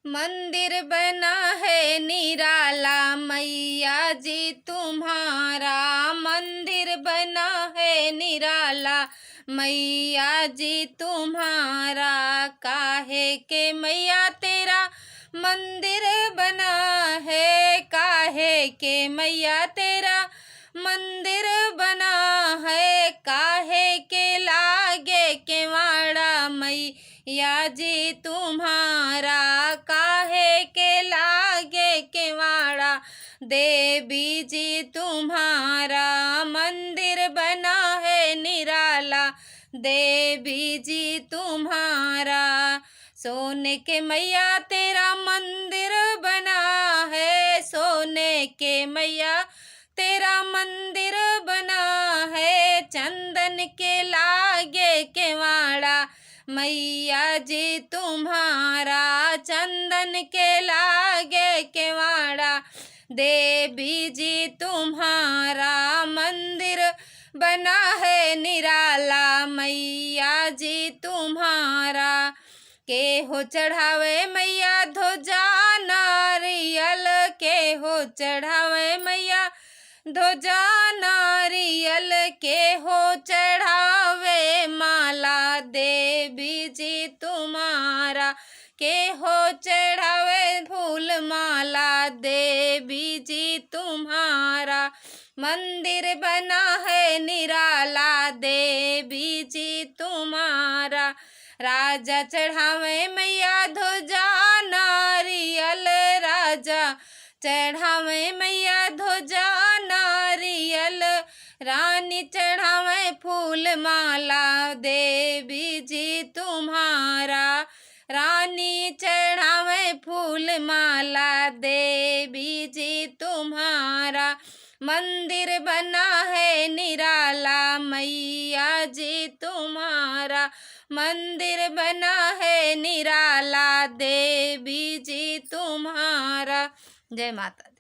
मंदिर बना है निराला मैया जी तुम्हारा। मंदिर बना है निराला मैया जी तुम्हारा। काहे के मैया तेरा मंदिर बना है। काहे के मैया तेरा मंदिर बना है। काहे के लागे केवाड़ा मैया जी तुम्हारा। काहे के लागे केवाड़ा देवी जी तुम्हारा। मंदिर बना है निराला देवी जी तुम्हारा। सोने के मैया तेरा मंदिर बना है। सोने के मैया तेरा मंदिर बना है। चंदन के लागे केवाड़ा मैया जी तुम्हारा। चंदन के लागे केवाड़ा देवी जी तुम्हारा। मंदिर बना है निराला मैया जी तुम्हारा। के हो चढ़ावे मैया ध्वजा नारियल। के हो चढ़ावे मैया ध्वजा नारियल। के हो चढ़ावे माला देवी जी तुम्हारा। के हो चढ़ावे फूल माला देवी जी तुम्हारा। मंदिर बना है निराला देवी जी तुम्हारा। राजा चढ़ावे मैया ध्वजा नारियल। राजा चढ़ावे मैया ध्वजा नारियल। रानी चढ़ावे फूल माला देवी जी तुम्हारा। रानी चढ़ावे फूल माला देवी जी तुम्हारा। मंदिर बना है निराला मैया जी तुम्हारा। मंदिर बना है निराला देवी जी तुम्हारा। जय माता दी।